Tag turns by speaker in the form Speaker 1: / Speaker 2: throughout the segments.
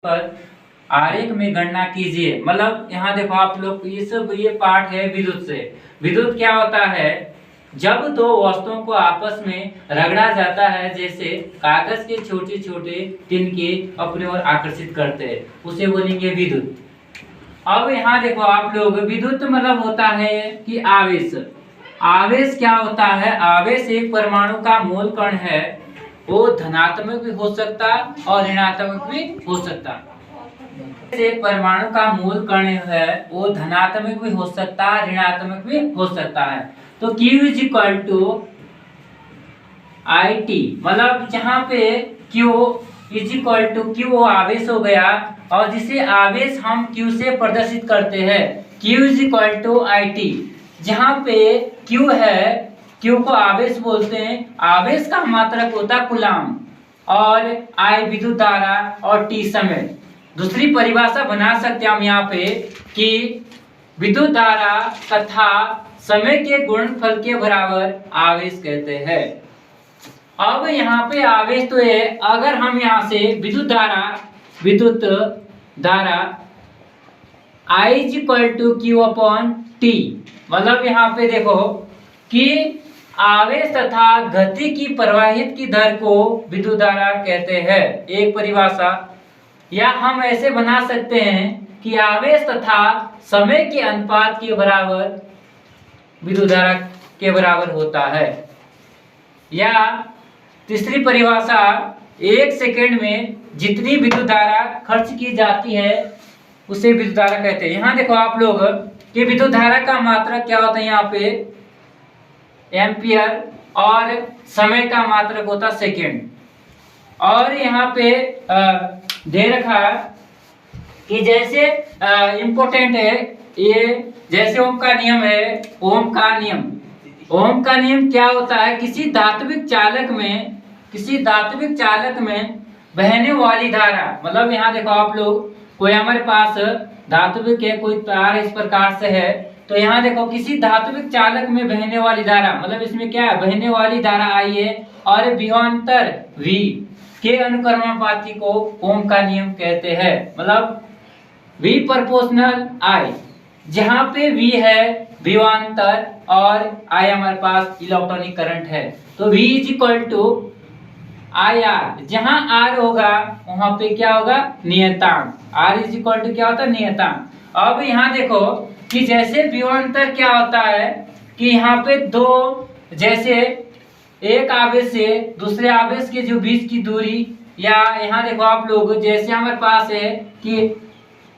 Speaker 1: पर आरेख में गणना कीजिए। मतलब यहाँ देखो आप लोग ये पार्ट है विद्युत से। विद्युत क्या होता है? जब दो वस्तुओं को आपस में रगड़ा जाता है, जैसे कागज के छोटे छोटे तिनके अपने ओर आकर्षित करते हैं, उसे बोलेंगे विद्युत। अब यहाँ देखो आप लोग, विद्युत मतलब होता है कि आवेश। आवेश क्या होता है? आवेश एक परमाणु का मूल कण है, वो धनात्मक भी हो सकता और ऋणात्मक भी हो सकता। एक परमाणु का मूल कण है, वो धनात्मक भी हो सकता है, ऋणात्मक भी हो सकता है। तो Q is equal to IT, मतलब जहाँ पे Q is equal to Q वो आवेश हो गया, और जिसे आवेश हम Q से प्रदर्शित करते हैं, Q is equal to IT। जहाँ पे Q है, Q को आवेश बोलते हैं, आवेश का मात्रक होता है कूलाम, और I विद्युत धारा और T समय। दूसरी परिभाषा बना सकते हैं हम यहाँ पे कि विद्युत धारा तथा समय के गुणनफल के बराबर आवेश कहते हैं। अब यहाँ पे आवेश तो है, अगर हम यहाँ से विद्युत धारा I is equal to Q upon T, मतलब यहाँ पे देखो कि आवेश तथा गति की प्रवाहित की दर को विद्युत धारा कहते हैं, एक परिभाषा। या हम ऐसे बना सकते हैं कि आवेश तथा समय के अनुपात के बराबर विद्युत धारा के बराबर होता है। या तीसरी परिभाषा, एक सेकेंड में जितनी विद्युत धारा खर्च की जाती है उसे विद्युत धारा कहते हैं। यहाँ देखो आप लोग कि विद्युत धारा का मात्रक क्या होता है, यहाँ पे एम्पियर, और समय का मात्रक होता सेकेंड। और यहाँ पे दे रखा कि जैसे इम्पोर्टेंट है ये, जैसे ओम का नियम है, ओम का नियम क्या होता है? किसी धात्विक चालक में बहने वाली धारा, मतलब यहाँ देखो आप लोग, कोई हमारे पास धात्विक है, कोई तार इस प्रकार से है, तो यहाँ देखो किसी धात्विक चालक में बहने वाली धारा, मतलब इसमें क्या है, बहने वाली धारा आई है, और विभवांतर V के अनुक्रमानुपाती को ओम का नियम कहते हैं। मतलब V प्रोपोर्शनल I, जहाँ पे V है विभवांतर और I हमारे पास इलेक्ट्रॉनिक करंट है, तो V is equal to IR। जहाँ R होगा वहां पे क्या होगा, नियतांक। R इज इक्वल टू क्या होता है, नियतांक। अब यहाँ देखो कि जैसे विभवांतर क्या होता है कि यहाँ पे दो, जैसे एक आवेश से दूसरे आवेश के जो बीच की दूरी, या यहाँ देखो आप लोग, जैसे हमारे पास है कि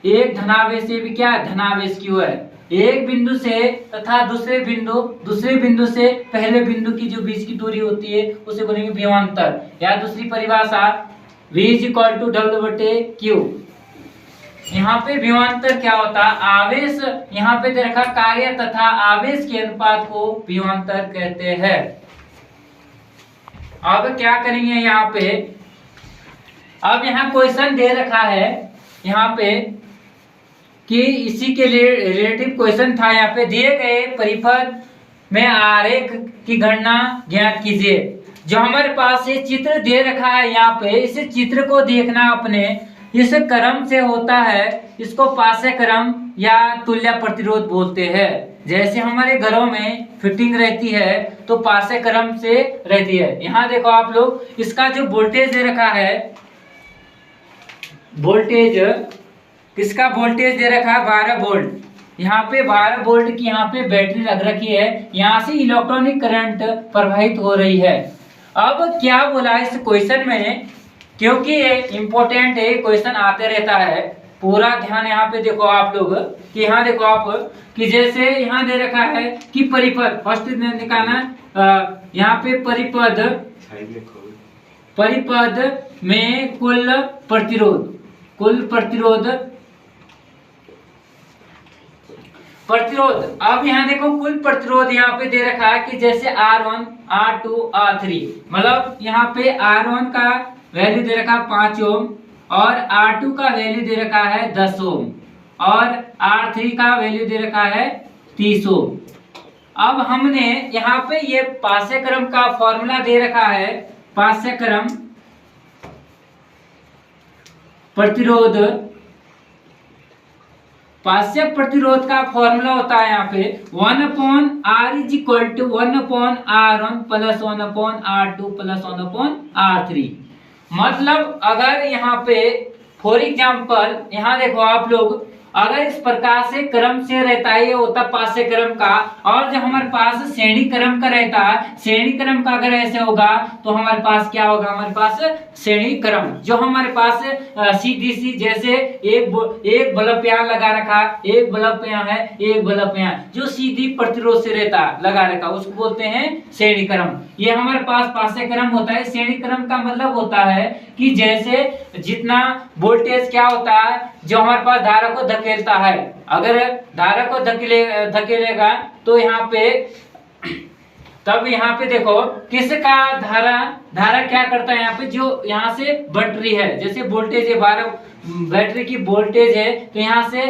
Speaker 1: एक धनावेश से भी क्या है, धनावेश Q है, एक बिंदु से तथा दूसरे बिंदु से पहले बिंदु की जो बीच की दूरी होती है उसे बोलेंगे विभवांतर। या दूसरी परिभाषा V is equal to W/Q। यहाँ पे विभवांतर क्या होता है, आवेश, यहाँ पे दे रखा कार्य तथा आवेश के अनुपात को विभवांतर कहते हैं। अब क्या करेंगे यहाँ पे, अब यहाँ क्वेश्चन दे रखा है यहाँ पे कि इसी के लिए रिलेटिव क्वेश्चन था। यहाँ पे दिए गए परिपथ में आरेख की गणना ज्ञात कीजिए। जो हमारे पास ये चित्र दे रखा है यहाँ पे, इस चित्र को देखना अपने, इस क्रम से होता है, इसको पासे क्रम या तुल्य प्रतिरोध बोलते हैं। जैसे हमारे घरों में फिटिंग रहती है तो पासे क्रम से रहती है। यहाँ देखो आप लोग, इसका जो वोल्टेज दे रखा है, वोल्टेज, किसका वोल्टेज दे रखा है, 12 वोल्ट। यहाँ पे 12 वोल्ट की यहाँ पे बैटरी लग रखी है, यहाँ से इलेक्ट्रॉनिक करंट प्रवाहित हो रही है। अब क्या बोला इस क्वेश्चन में, क्योंकि ये इम्पोर्टेंट है, क्वेश्चन आते रहता है, पूरा ध्यान यहाँ पे देखो आप लोग कि यहाँ देखो आप कि जैसे यहाँ दे रखा है कि परिपथ, फर्स्ट निकालना, यहाँ पे परिपथ में कुल प्रतिरोध। अब यहाँ देखो कुल प्रतिरोध यहाँ पे दे रखा है कि जैसे R1, R2, R3, मतलब यहाँ पे R1 का वैल्यू दे रखा है 5 ओम, और R2 का वैल्यू दे रखा है 10 ओम, और R3 का वैल्यू दे रखा है 30 ओम। अब हमने यहाँ पे ये पाठ्यक्रम का फॉर्मूला दे रखा है, पाठ्यक्रम प्रतिरोध, पाश्य प्रतिरोध का फॉर्मूला होता है यहाँ पे 1/R is equal to 1/R1 plus 1/R2 plus 1/R3। मतलब अगर यहाँ पे फॉर एग्जाम्पल यहाँ देखो आप लोग, अगर इस प्रकार से क्रम से रहता है, ये होता पाश्य क्रम का, और जो हमारे पास श्रेणी क्रम का रहता है, श्रेणी क्रम का अगर ऐसे होगा तो हमारे पास क्या होगा, हमारे पास श्रेणी क्रम, जो हमारे पास सीधी सी, जैसे एक बल्ब यहाँ लगा रखा, एक बल्ब यहाँ है, एक बल्ब यहाँ, जो सीधी प्रतिरोध से रहता लगा रखा, उसको बोलते हैं श्रेणी क्रम। ये हमारे पास पाश्य क्रम होता है। श्रेणी क्रम का मतलब होता है कि जैसे जितना वोल्टेज क्या होता है, जो हमारे पास धारा को धकेलता है, अगर धारा को धकेलेगा तो यहाँ पे, तब यहाँ पे देखो किसका धारा क्या करता है, यहाँ पे जो यहाँ से बैटरी है, जैसे वोल्टेज है 12 बैटरी की वोल्टेज है, तो यहाँ से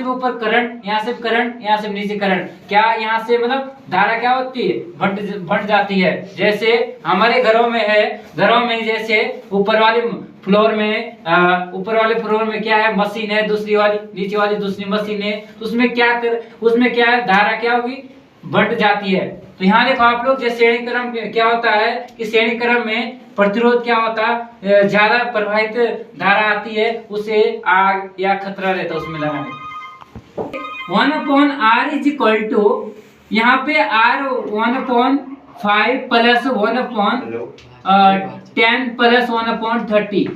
Speaker 1: ऊपर करंट, यहाँ से करंट, यहाँ से नीचे करंट, क्या यहाँ से मतलब धारा क्या होती है, बढ़ जाती है। जैसे हमारे घरों में है, घरों में जैसे ऊपर वाले फ्लोर में क्या है, मशीन है, दूसरी वाली नीचे वाली दूसरी मशीन है, तो उसमें क्या है, धारा क्या होगी, बढ़ जाती है। तो यहाँ देखो आप लोग, जैसे श्रेणी क्रम क्या होता है कि श्रेणी क्रम में प्रतिरोध क्या होता है, ज्यादा प्रवाहित धारा आती है, उसे आग या खतरा रहता है उसमें लगाने। 1/R इज इक्वल टू, यहाँ पे R 1/5 प्लस 1/10 प्लस 1/30।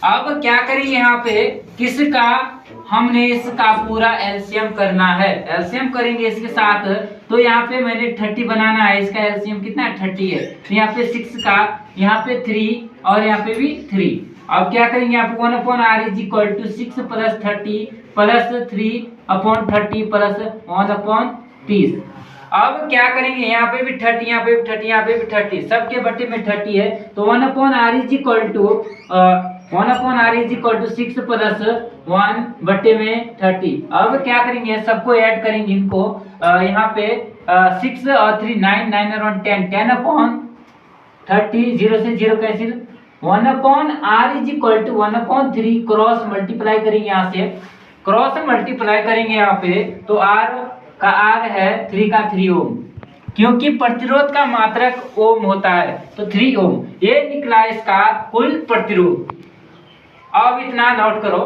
Speaker 1: अब क्या करेंगे, यहाँ पे किसका, हमने इसका पूरा एलसीएम करना है, एलसीएम करेंगे इसके साथ, तो यहाँ पे मैंने 30 बनाना है, इसका एलसीएम कितना है, 30 है, तो यहाँ पे 6 का, यहाँ पे 3 और यहाँ पे भी 3। अब क्या करेंगे, यहाँ पे 1/R is equal to 6 plus 30 plus 3/30 plus 1/30। अब क्या करेंगे, यहाँ पे भी 30, यहाँ पे भी 30, यहाँ पे भी 30, सबके बट्टे में 30 है, तो 1/R is equal to 1/R is equal to 6 plus 1 बट्टे में 30। अब क्या करेंगे, सबको ऐड करेंगे इनको, यहाँ पे 6 और 3 9 9 और 10 10/30, 0 से 0 cancel, 1/R is equal to 1/3 cross multiply करेंगे, यहाँ से क्रॉस मल्टीप्लाई करेंगे यहाँ पे, तो R का R है 3 का 3 ओम, क्योंकि प्रतिरोध का मात्रक ओम होता है, तो 3 ओम ये निकला इसका कुल प्रतिरोध। अब इतना नोट करो।